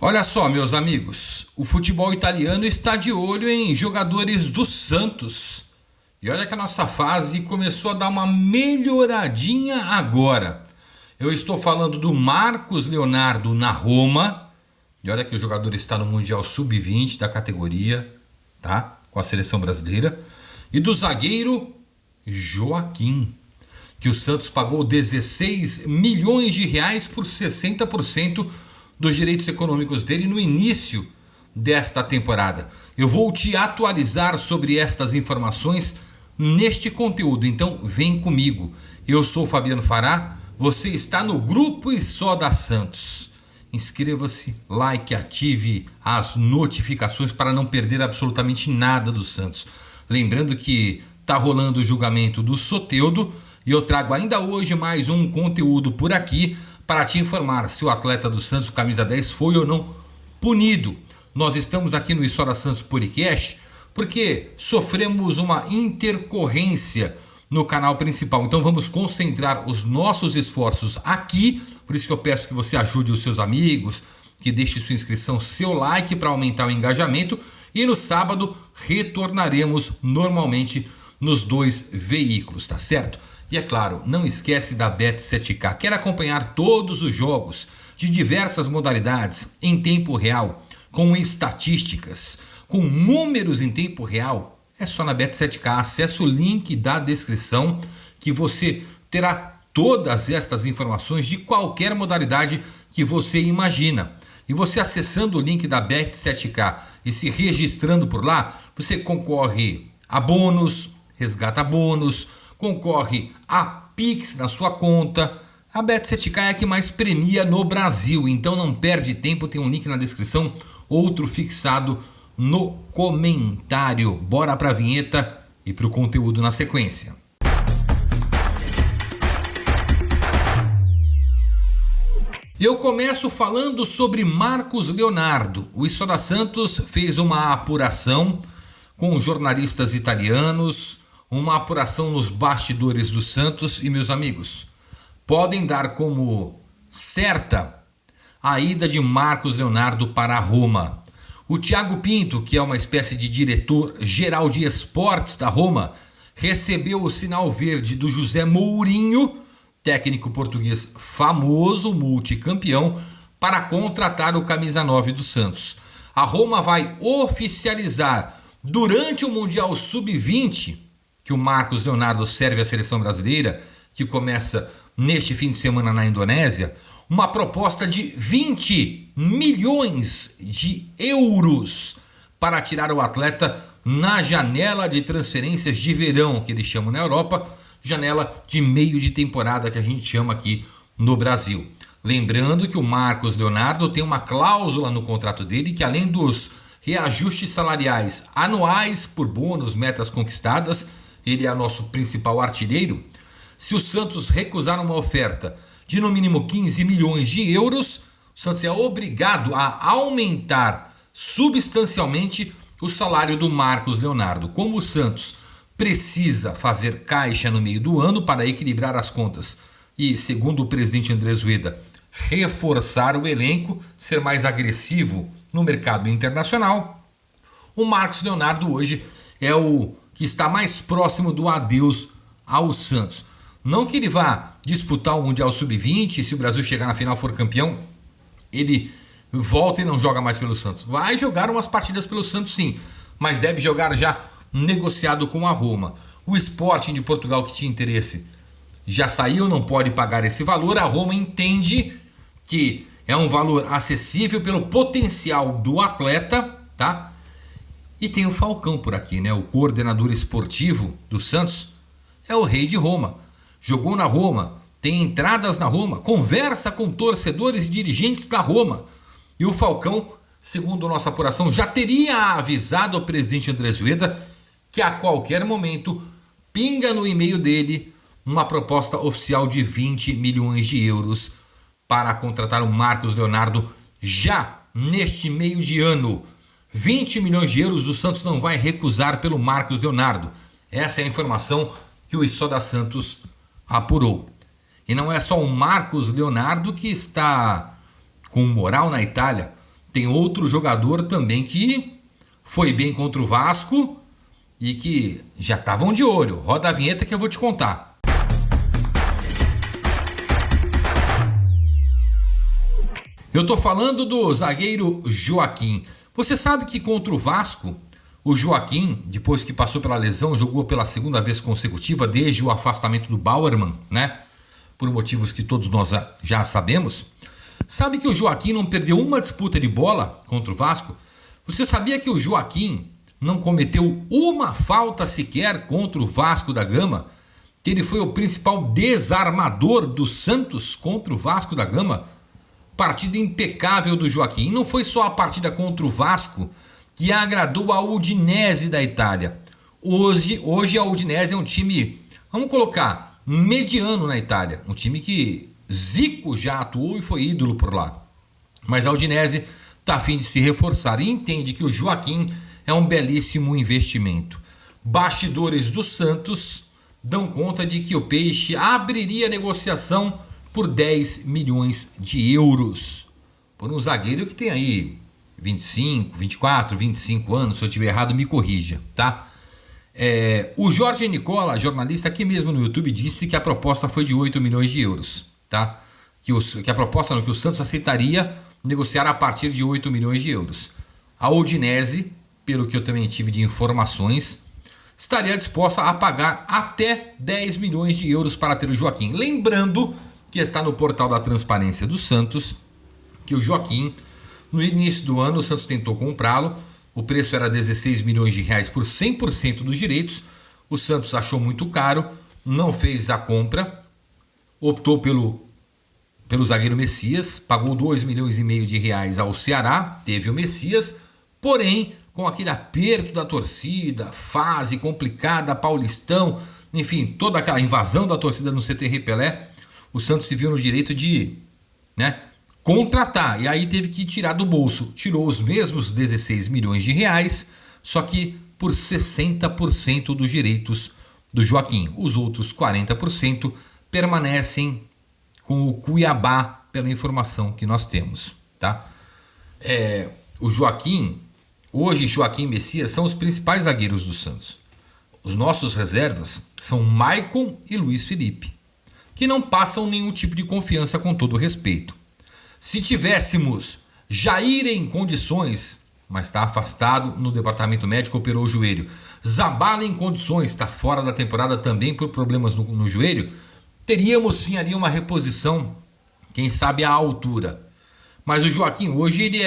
Olha só, meus amigos, o futebol italiano está de olho em jogadores do Santos. E olha que a nossa fase começou a dar uma melhoradinha agora. Eu estou falando do Marcos Leonardo na Roma. E olha que o jogador está no Mundial Sub-20 da categoria, tá? Com a seleção brasileira. E do zagueiro Joaquim, que o Santos pagou 16 milhões de reais por 60% dos direitos econômicos dele no início desta temporada. Eu vou te atualizar sobre estas informações neste conteúdo, então vem comigo. Eu sou o Fabiano Fará, você está no Grupo e Só da Santos. Inscreva-se, like, ative as notificações para não perder absolutamente nada do Santos. Lembrando que está rolando o julgamento do Soteldo e eu trago ainda hoje mais um conteúdo por aqui para te informar se o atleta do Santos, o camisa 10, foi ou não punido. Nós estamos aqui no História Santos Podcast porque sofremos uma intercorrência no canal principal. Então vamos concentrar os nossos esforços aqui. Por isso que eu peço que você ajude os seus amigos, que deixe sua inscrição, seu like para aumentar o engajamento. E no sábado retornaremos normalmente nos dois veículos, tá certo? E é claro, não esquece da Bet7k. Quer acompanhar todos os jogos de diversas modalidades em tempo real, com estatísticas, com números em tempo real? É só na Bet7k. Acesse o link da descrição que você terá todas estas informações de qualquer modalidade que você imagina. E você acessando o link da Bet7k e se registrando por lá, você concorre a bônus, resgata bônus, concorre a Pix na sua conta. A Bet7k é a que mais premia no Brasil, então não perde tempo, tem um link na descrição, outro fixado no comentário. Bora pra vinheta e pro conteúdo na sequência. Eu começo falando sobre Marcos Leonardo. O História Santos fez uma apuração com jornalistas italianos, uma apuração nos bastidores do Santos e, meus amigos, podem dar como certa a ida de Marcos Leonardo para Roma. O Thiago Pinto, que é uma espécie de diretor-geral de esportes da Roma, recebeu o sinal verde do José Mourinho, técnico português famoso, multicampeão, para contratar o camisa 9 do Santos. A Roma vai oficializar durante o Mundial Sub-20, que o Marcos Leonardo serve à seleção brasileira, que começa neste fim de semana na Indonésia, uma proposta de 20 milhões de euros para tirar o atleta na janela de transferências de verão, que eles chamam na Europa, janela de meio de temporada que a gente chama aqui no Brasil. Lembrando que o Marcos Leonardo tem uma cláusula no contrato dele que, além dos reajustes salariais anuais por bônus, metas conquistadas, ele é nosso principal artilheiro. Se o Santos recusar uma oferta de no mínimo 15 milhões de euros, o Santos é obrigado a aumentar substancialmente o salário do Marcos Leonardo. Como o Santos precisa fazer caixa no meio do ano para equilibrar as contas e, segundo o presidente André Zueda, reforçar o elenco, ser mais agressivo no mercado internacional, o Marcos Leonardo hoje é o que está mais próximo do adeus ao Santos. Não que ele vá disputar o Mundial Sub-20, se o Brasil chegar na final e for campeão, ele volta e não joga mais pelo Santos. Vai jogar umas partidas pelo Santos sim, mas deve jogar já negociado com a Roma. O Sporting de Portugal, que tinha interesse, já saiu, não pode pagar esse valor. A Roma entende que é um valor acessível pelo potencial do atleta, tá? E tem o Falcão por aqui, né? O coordenador esportivo do Santos é o rei de Roma. Jogou na Roma, tem entradas na Roma, conversa com torcedores e dirigentes da Roma. E o Falcão, segundo nossa apuração, já teria avisado ao presidente André Zueda que a qualquer momento pinga no e-mail dele uma proposta oficial de 20 milhões de euros para contratar o Marcos Leonardo já neste meio de ano. 20 milhões de euros o Santos não vai recusar pelo Marcos Leonardo. Essa é a informação que o História Santos apurou. E não é só o Marcos Leonardo que está com moral na Itália. tem outro jogador também que foi bem contra o Vasco e que já estavam de olho. Roda a vinheta que eu vou te contar. Eu tô falando do zagueiro Joaquim. Você sabe que contra o Vasco, o Joaquim, depois que passou pela lesão, jogou pela segunda vez consecutiva desde o afastamento do Bauerman, né? Por motivos que todos nós já sabemos. Sabe que o Joaquim não perdeu uma disputa de bola contra o Vasco? Você sabia que o Joaquim não cometeu uma falta sequer contra o Vasco da Gama? Que ele foi o principal desarmador do Santos contra o Vasco da Gama? Partida impecável do Joaquim. E não foi só a partida contra o Vasco que agradou a Udinese da Itália. Hoje a Udinese é um time, vamos colocar, mediano na Itália. Um time que Zico já atuou e foi ídolo por lá. Mas a Udinese está a fim de se reforçar e entende que o Joaquim é um belíssimo investimento. Bastidores do Santos dão conta de que o Peixe abriria negociação por 10 milhões de euros. Por um zagueiro que tem aí 25, 24, 25 anos. Se eu estiver errado, me corrija, tá? O Jorge Nicola, jornalista aqui mesmo no YouTube, disse que a proposta foi de 8 milhões de euros, tá? Que a proposta que o Santos aceitaria negociar a partir de 8 milhões de euros. A Udinese, pelo que eu também tive de informações, estaria disposta a pagar até 10 milhões de euros para ter o Joaquim. Lembrando que está no portal da transparência do Santos que o Joaquim, no início do ano, o Santos tentou comprá-lo. O preço era 16 milhões de reais por 100% dos direitos. O Santos achou muito caro, não fez a compra, optou pelo zagueiro Messias, pagou 2 milhões e meio de reais ao Ceará, teve o Messias, porém, com aquele aperto da torcida, fase complicada, Paulistão, enfim, toda aquela invasão da torcida no CT Pelé, o Santos se viu no direito de, contratar, e aí teve que tirar do bolso. Tirou os mesmos 16 milhões de reais, só que por 60% dos direitos do Joaquim. Os outros 40% permanecem com o Cuiabá, pela informação que nós temos, tá? O Joaquim, hoje Joaquim e Messias são os principais zagueiros do Santos. Os nossos reservas são Maicon e Luiz Felipe, que não passam nenhum tipo de confiança, com todo o respeito. Se tivéssemos Jair em condições, mas está afastado no departamento médico, operou o joelho. Zabala em condições, está fora da temporada também por problemas no joelho. Teríamos sim ali uma reposição, quem sabe à altura. Mas o Joaquim hoje ele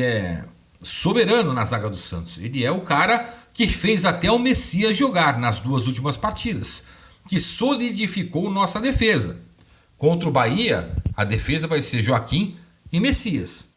é soberano na zaga do Santos. Ele é o cara que fez até o Messias jogar nas 2 últimas partidas, que solidificou nossa defesa. Contra o Bahia, a defesa vai ser Joaquim e Messias.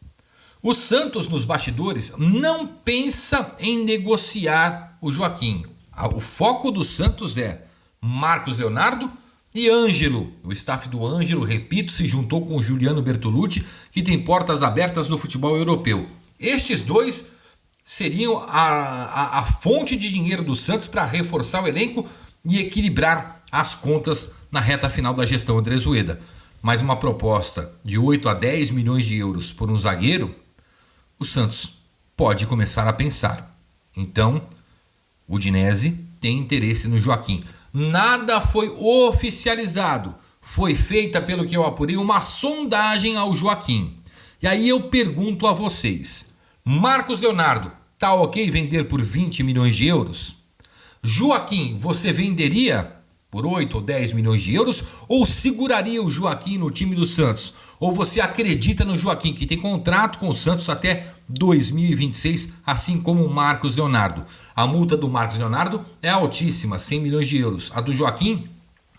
O Santos, nos bastidores, não pensa em negociar o Joaquim. O foco do Santos é Marcos Leonardo e Ângelo. O staff do Ângelo, repito, se juntou com o Juliano Bertolucci, que tem portas abertas no futebol europeu. Estes dois seriam a fonte de dinheiro do Santos para reforçar o elenco e equilibrar as contas na reta final da gestão Andrés Rueda. Mas uma proposta de 8 a 10 milhões de euros por um zagueiro, o Santos pode começar a pensar. Então, o Udinese tem interesse no Joaquim. Nada foi oficializado. Foi feita, pelo que eu apurei, uma sondagem ao Joaquim. E aí eu pergunto a vocês: Marcos Leonardo, tá ok vender por 20 milhões de euros? Joaquim, você venderia por 8 ou 10 milhões de euros? Ou seguraria o Joaquim no time do Santos? Ou você acredita no Joaquim, que tem contrato com o Santos até 2026, assim como o Marcos Leonardo? A multa do Marcos Leonardo é altíssima, 100 milhões de euros. A do Joaquim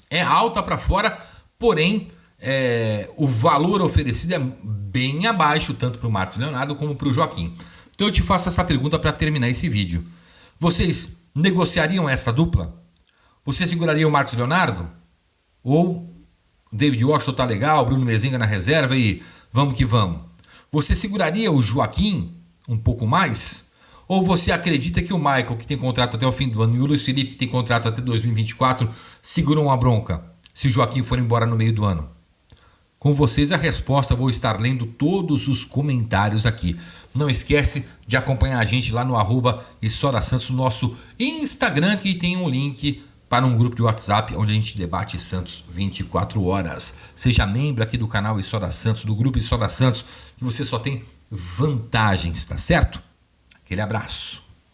é alta para fora, porém o valor oferecido é bem abaixo, tanto para o Marcos Leonardo como para o Joaquim. Então eu te faço essa pergunta para terminar esse vídeo. Vocês negociariam essa dupla? Você seguraria o Marcos Leonardo? Ou o David Washington tá legal, Bruno Mezenga na reserva e vamos que vamos? Você seguraria o Joaquim um pouco mais? Ou você acredita que o Michael, que tem contrato até o fim do ano, e o Luiz Felipe, que tem contrato até 2024, seguram a bronca se o Joaquim for embora no meio do ano? Com vocês a resposta, vou estar lendo todos os comentários aqui. Não esquece de acompanhar a gente lá no @IssoraSantos, nosso Instagram, que tem um link para um grupo de WhatsApp onde a gente debate Santos 24 horas. Seja membro aqui do canal Issora Santos, do grupo Issora Santos, que você só tem vantagens, tá certo? Aquele abraço.